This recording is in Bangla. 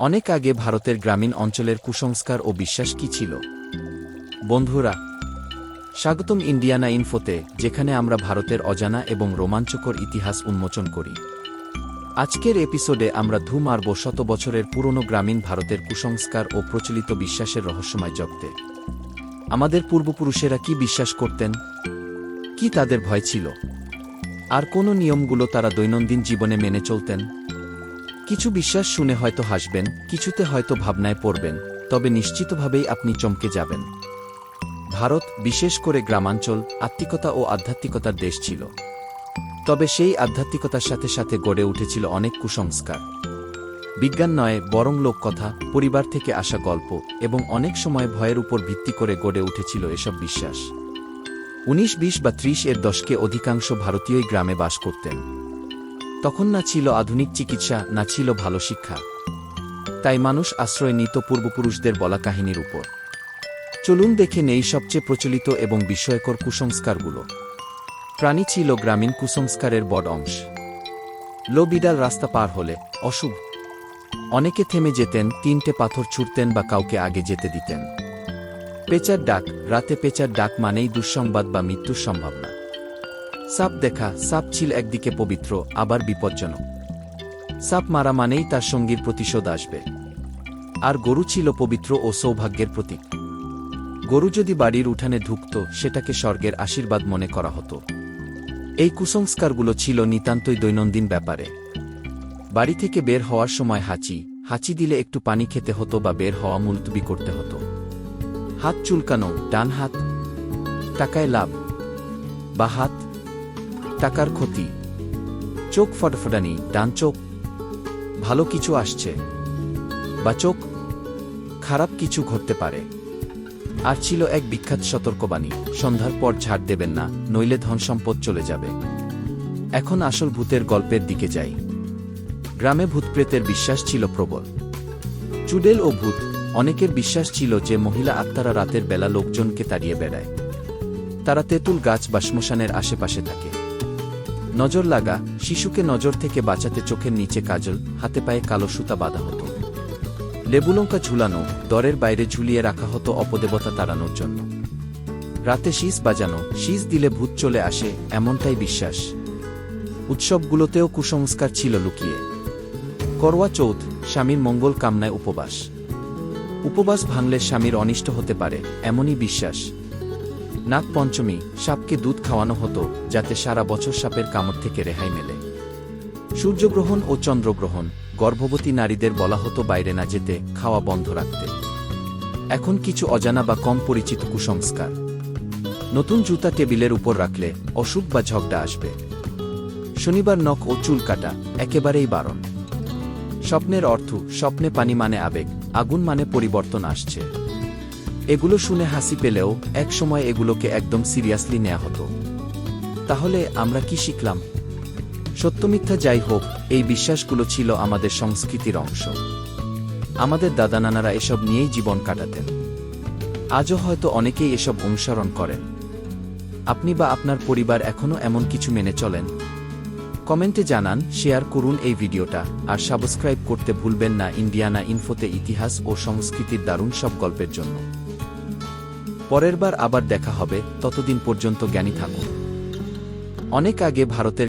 অনেক আগে ভারতের গ্রামীণ অঞ্চলের কুসংস্কার ও বিশ্বাস কি ছিল? বন্ধুরা, স্বাগতম ইন্ডিয়ানা ইনফোতে, যেখানে আমরা ভারতের অজানা এবং রোমাঞ্চকর ইতিহাস উন্মোচন করি। আজকের এপিসোডে আমরা মারব শত বছরের পুরনো গ্রামীণ ভারতের কুসংস্কার ও প্রচলিত বিশ্বাসের রহস্যময় জগতে। আমাদের পূর্বপুরুষেরা কি বিশ্বাস করতেন, কি তাদের ভয় ছিল, আর কোন নিয়মগুলো তারা দৈনন্দিন জীবনে মেনে চলতেন। কিছু বিশ্বাস শুনে হয়তো হাসবেন, কিছুতে হয়তো ভাবনায় পড়বেন, তবে নিশ্চিতভাবেই আপনি চমকে যাবেন। ভারত, বিশেষ করে গ্রামাঞ্চল, আত্মিকতা ও আধ্যাত্মিকতার দেশ ছিল। তবে সেই আধ্যাত্মিকতার সাথে সাথে গড়ে উঠেছিল অনেক কুসংস্কার। বিজ্ঞান নয়, বরং লোককথা, পরিবার থেকে আসা গল্প এবং অনেক সময় ভয়ের উপর ভিত্তি করে গড়ে উঠেছিল এসব বিশ্বাস। 1920 বা 30 এর দশকে অধিকাংশ ভারতীয়ই গ্রামে বাস করতেন। তখন না ছিল আধুনিক চিকিৎসা, না ছিল ভালো শিক্ষা। তাই মানুষ আশ্রয় নিত পূর্বপুরুষদের বলা কাহিনীর উপর। চলুন দেখে নেই সবচেয়ে প্রচলিত এবং বিস্ময়কর কুসংস্কারগুলো। প্রাণী ছিল গ্রামীণ কুসংস্কারের বড় অংশ। বিড়াল রাস্তা পার হলে অশুভ। অনেকে থেমে যেতেন, 3টে পাথর ছুঁড়তেন বা কাউকে আগে যেতে দিতেন। পেঁচার ডাক, রাতে পেঁচার ডাক মানেই দুঃসংবাদ বা মৃত্যুর সম্ভাবনা। সাপ দেখা, সাপ ছিল একদিকে পবিত্র, আবার বিপজ্জনক। সাপ মারা মানেই তার সঙ্গীর প্রতিশোধ আসবে। আর গরু ছিল পবিত্র ও সৌভাগ্যের প্রতীক। গরু যদি বাড়ির উঠানে ঢুকত, সেটাকে স্বর্গের আশীর্বাদ মনে করা হতো। এই কুসংস্কারগুলো ছিল নিতান্তই দৈনন্দিন ব্যাপারে। বাড়ি থেকে বের হওয়ার সময় হাঁচি দিলে একটু পানি খেতে হতো বা বের হওয়া মুলতবি করতে হতো। হাত চুলকানো, ডান হাত টাকায় লাভ, বা হাত টাকার ক্ষতি। চোখ ফটফটানি, ডান চোখ ভালো কিছু আসছে, বা চোখ খারাপ কিছু ঘটতে পারে। আর ছিল এক বিখ্যাত সতর্কবাণী, সন্ধ্যার পর ঝাড় দেবেন না, নইলে ধন সম্পদ চলে যাবে। এখন আসল ভূতের গল্পের দিকে যাই। গ্রামে ভূতপ্রেতের বিশ্বাস ছিল প্রবল। চুড়েল ও ভূত, অনেকের বিশ্বাস ছিল যে মহিলা আত্মারা রাতের বেলা লোকজনকে তাড়িয়ে বেড়ায়। তারা তেঁতুল গাছ বা শ্মশানের আশেপাশে থাকে। নজর লাগা, শিশুকে নজর থেকে বাঁচাতে চোখের নিচে কাজল, হাতে পায়ে কালো সুতা বাঁধা হতো। লেবুলঙ্কা ঝুলানো, দরের বাইরে ঝুলিয়ে রাখা হতো অপদেবতা তাড়ানোর জন্য। রাতে শীষ বাজানো, শীষ দিলে ভূত চলে আসে, এমনটাই বিশ্বাস। উৎসবগুলোতেও কুসংস্কার ছিল লুকিয়ে। করওয়া চৌথ, স্বামীর মঙ্গল কামনায় উপবাস। উপবাস ভাঙলে স্বামীর অনিষ্ট হতে পারে, এমনই বিশ্বাস। নাগ পঞ্চমী, সাপকে দুধ খাওয়ানো হতো, যাতে সারা বছর সাপের কামড় থেকে রেহাই মেলে। সূর্যগ্রহণ ও চন্দ্রগ্রহণ, গর্ভবতী নারীদের বলা হতো বাইরে না যেতে, খাওয়া বন্ধ রাখতে। এখন কিছু অজানা বা কম পরিচিত কুসংস্কার। নতুন জুতা টেবিলের উপর রাখলে অসুখ বা ঝগড়া আসবে। শনিবার নখ ও চুল কাটা একেবারেই বারণ। স্বপ্নের অর্থ, স্বপ্নে পানি মানে আবেগ, আগুন মানে পরিবর্তন আসছে। এগুলো শুনে হাসি পেলেও এক সময় এগুলোকে একদম সিরিয়াসলি নেওয়া হতো। তাহলে আমরা কি শিখলাম? সত্যমিথ্যা যাই হোক, এই বিশ্বাসগুলো ছিল আমাদের সংস্কৃতির অংশ। আমাদের দাদা নানারা এসব নিয়েই জীবন কাটাতেন। আজও হয়তো অনেকেই এসব অনুসরণ করেন। আপনি বা আপনার পরিবার এখনও এমন কিছু মেনে চলেন? কমেন্টে জানান, শেয়ার করুন এই ভিডিওটা, আর সাবস্ক্রাইব করতে ভুলবেন না ইন্ডিয়ানা ইনফোতে ইতিহাস ও সংস্কৃতির দারুণ সব গল্পের জন্য। পরের বার আবার দেখা হবে, ততদিন পর্যন্ত জ্ঞানী থাকুন। অনেক আগে ভারতের